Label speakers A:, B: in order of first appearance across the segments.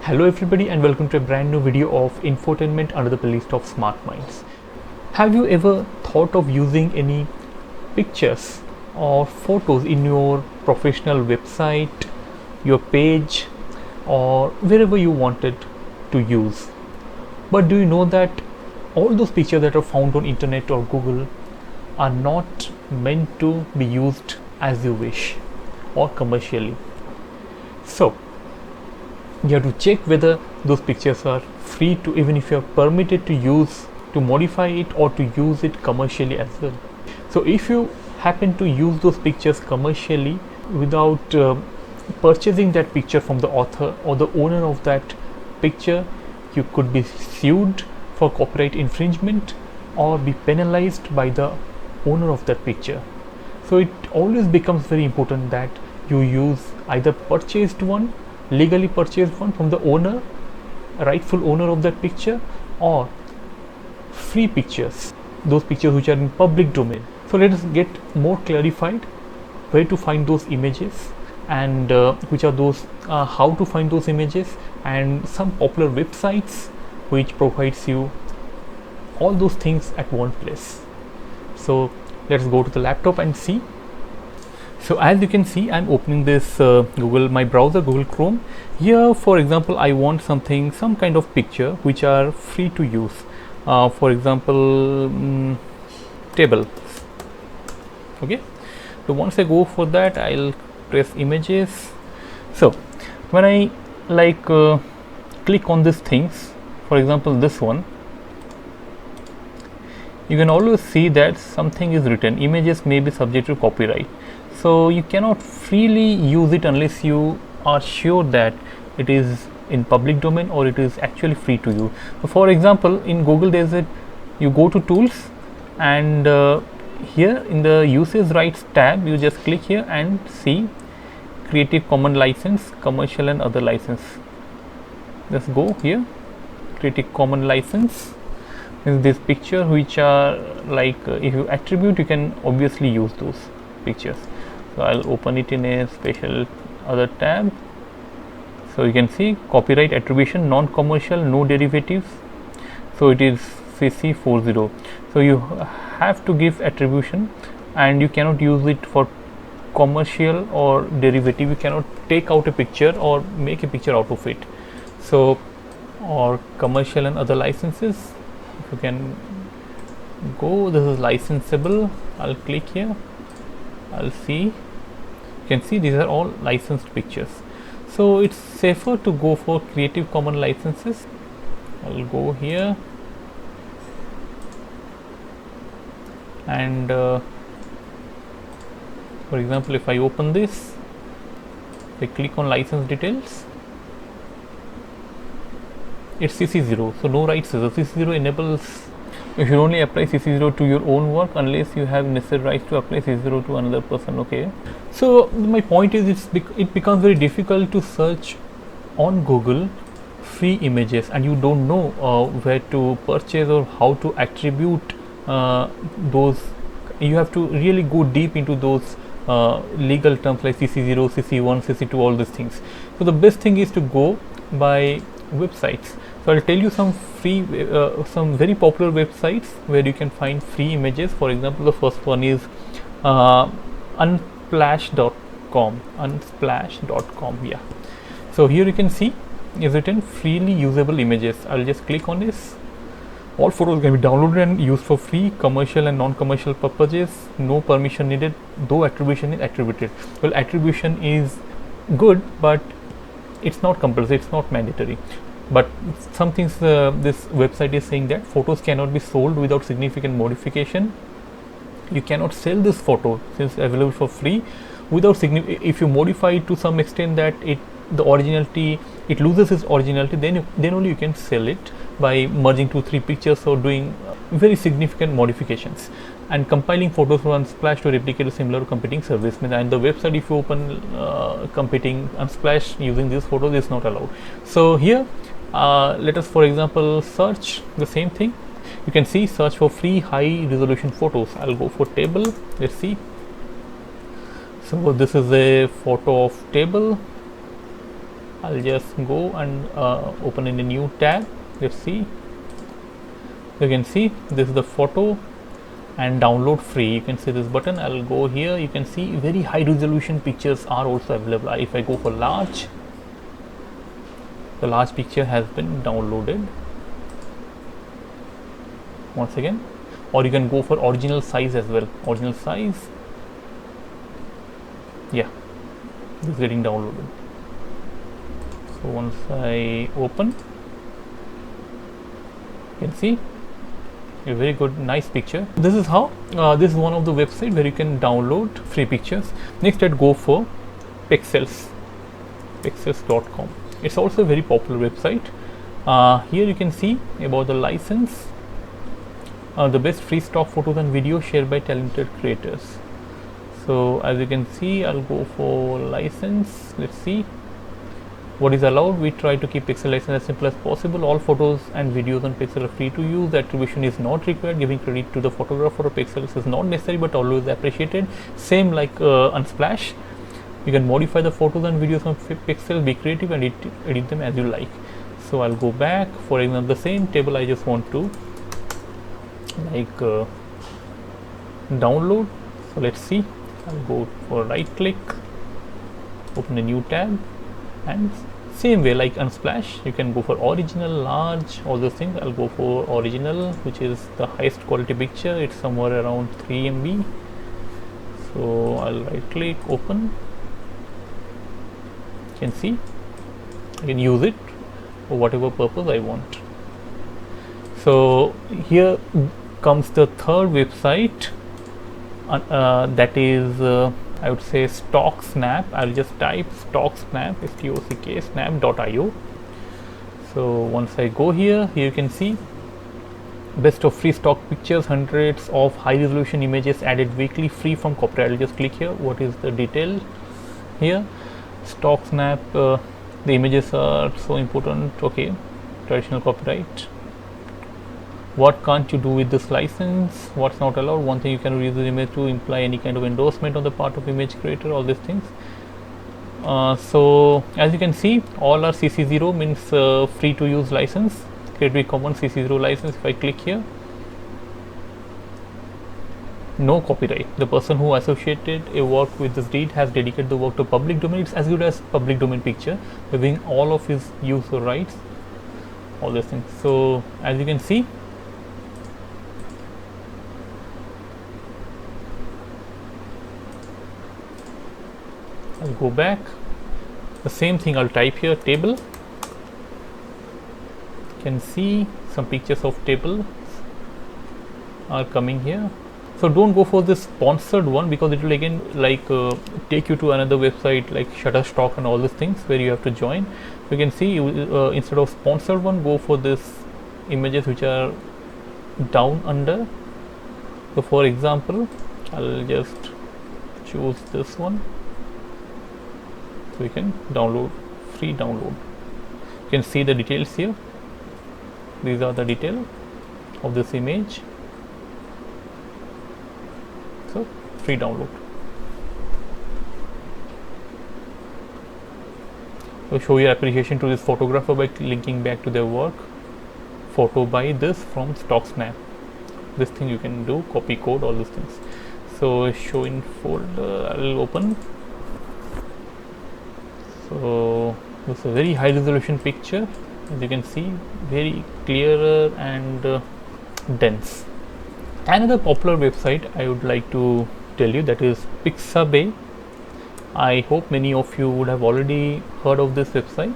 A: Hello everybody and welcome to a brand new video of infotainment under the playlist of Smart Minds. Have you ever thought of using any pictures or photos in your professional website, your page, or wherever you wanted to use? But do you know that all those pictures that are found on internet or Google are not meant to be used as you wish or commercially? So you have to check whether those pictures are free to, even if you are permitted to use, to modify it or to use it commercially as well. So if you happen to use those pictures commercially without purchasing that picture from the author or the owner of that picture, you could be sued for copyright infringement or be penalized by the owner of that picture. So it always becomes very important that you use either legally purchased one from the owner, rightful owner of that picture, or free pictures, those pictures which are in public domain. So let us get more clarified where to find those images and which are those, how to find those images, and some popular websites which provides you all those things at one place. So let's go to the laptop and see. So as you can see, I'm opening this my browser, Google Chrome. Here, for example, I want some kind of picture which are free to use. For example, table. Okay. So once I go for that, I'll press images. So when I click on these things, for example, this one, you can always see that something is written: images may be subject to copyright. So you cannot freely use it unless you are sure that it is in public domain or it is actually free to use. So for example, in Google you go to tools, and here in the usage rights tab, you just click here and see Creative Commons license, commercial and other license. Just go here, Creative Commons license. Is this picture which are if you attribute, you can obviously use those pictures. So I'll open it in a special other tab. So you can see copyright attribution, non-commercial, no derivatives. So it is CC40. So you have to give attribution, and you cannot use it for commercial or derivative. You cannot take out a picture or make a picture out of it. So, or commercial and other licenses, if you can go, this is licensable. I'll click here, I'll see. You can see these are all licensed pictures. So it's safer to go for Creative Commons licenses. I'll go here and for example, if I open this, I click on license details, it's CC0, so no rights. So CC0 enables, you should only apply CC0 to your own work unless you have necessary rights to apply CC0 to another person. Okay. So my point is, it becomes very difficult to search on Google free images, and you don't know where to purchase or how to attribute those. You have to really go deep into those legal terms like CC0, CC1, CC2, all these things. So the best thing is to go by websites. So I'll tell you some free, some very popular websites where you can find free images. For example, the first one is unsplash.com. Unsplash.com. Yeah. So here you can see is written freely usable images. I'll just click on this. All photos can be downloaded and used for free, commercial and non-commercial purposes. No permission needed, though attribution is attributed. Well, attribution is good, but it's not compulsory, it's not mandatory. But some things, this website is saying that photos cannot be sold without significant modification. You cannot sell this photo since available for free without if you modify it to some extent that the originality, it loses its originality, then only you can sell it by merging 2-3 pictures or doing very significant modifications and compiling photos from Unsplash to replicate a similar competing service. And the website, if you open competing Unsplash using these photos, is not allowed. So here let us, for example, search the same thing. You can see search for free high resolution photos. I'll go for table. Let's see. So this is a photo of table. I'll just go and open in a new tab. Let's see. You can see this is the photo and download free. You can see this button. I'll go here. You can see very high resolution pictures are also available. If I go for large, the large picture has been downloaded once again, or you can go for original size as well. Original size, yeah, this is getting downloaded. So once I open, you can see a very good nice picture. This is how this is one of the website where you can download free pictures. Next, I'd go for Pexels, pexels.com. It's also a very popular website. Here you can see about the license, the best free stock photos and videos shared by talented creators. So as you can see, I'll go for license. Let's see what is allowed. We try to keep Pexel license as simple as possible. All photos and videos on Pexel are free to use. The attribution is not required. Giving credit to the photographer or Pexels is not necessary but always appreciated. Same like Unsplash. You can modify the photos and videos on Pexel, be creative and edit them as you like. So I'll go back. For example, the same table I just want to like download. So let's see. I'll go for right click, open a new tab, and same way like Unsplash, you can go for original, large, all those things. I'll go for original, which is the highest quality picture. It's somewhere around 3 MB. So I'll right click, open. You can see I can use it for whatever purpose I want. So here comes the third website, that is I would say StockSnap. I'll just type StockSnap, STOCK snap.io. So once I go here, you can see best of free stock pictures, hundreds of high resolution images added weekly, free from copyright. I'll just click here. What is the detail here? StockSnap, the images are so important. Okay, traditional copyright. What can't you do with this license? What's not allowed? One thing, you can use the image to imply any kind of endorsement on the part of image creator, all these things. So as you can see, all are CC0, means free to use license, Creative Commons CC0 license. If I click here, no copyright. The person who associated a work with this deed has dedicated the work to public domain. It's as good as public domain picture, having all of his user rights, all these things. So as you can see, I'll go back. The same thing, I'll type here table. You can see some pictures of table are coming here. So don't go for this sponsored one, because it will again like take you to another website like Shutterstock and all these things where you have to join. You can see instead of sponsored one, go for this images which are down under. So for example, I'll just choose this one. So you can download, free download. You can see the details here. These are the details of this image. So free download. So show your appreciation to this photographer by linking back to their work. Photo by this from StockSnap. This thing you can do, copy code, all these things. So show in folder, I'll open. So this is a very high resolution picture, as you can see, very clearer and dense. Another popular website I would like to tell you, that is Pixabay. I hope many of you would have already heard of this website.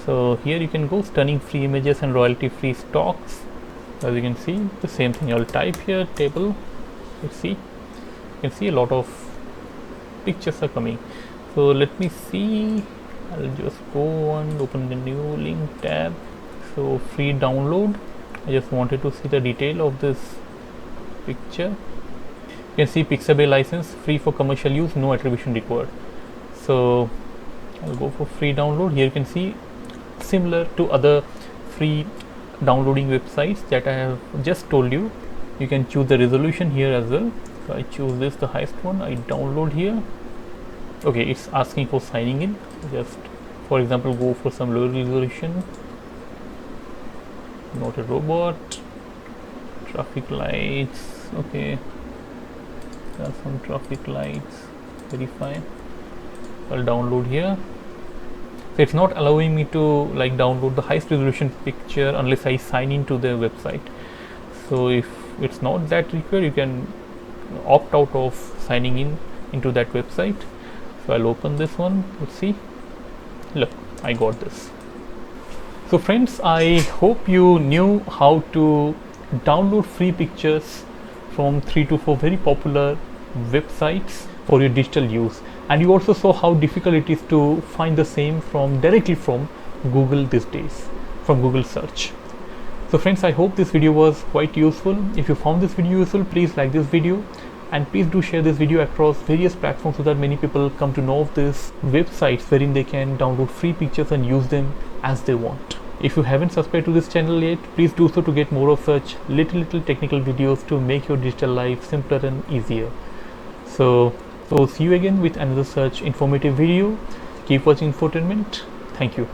A: So here you can go, stunning free images and royalty free stocks. As you can see, the same thing. I'll type here table. Let's see. You can see a lot of pictures are coming. So let me see. I'll just go and open the new link tab. So free download. I just wanted to see the detail of this picture. You can see Pixabay license, free for commercial use, no attribution required. So I'll go for free download. Here you can see similar to other free downloading websites that I have just told you. You can choose the resolution here as well. So I choose this, the highest one. I download here. Okay, it's asking for signing in. Just for example, go for some low resolution. Not a robot. Traffic lights. Okay, there are some traffic lights. Verify. I'll download here. So it's not allowing me to like download the highest resolution picture unless I sign into their website. So if it's not that required, you can opt out of signing in into that website. So I'll open this one. Let's see. Look, I got this. So friends, I hope you knew how to download free pictures from 3 to 4 very popular websites for your digital use, and you also saw how difficult it is to find the same from directly from Google these days, from Google search. So friends, I hope this video was quite useful. If you found this video useful, please like this video, and please do share this video across various platforms so that many people come to know of these websites wherein they can download free pictures and use them as they want. If you haven't subscribed to this channel yet, please do so to get more of such little technical videos to make your digital life simpler and easier. So see you again with another such informative video. Keep watching Infotainment. Thank you.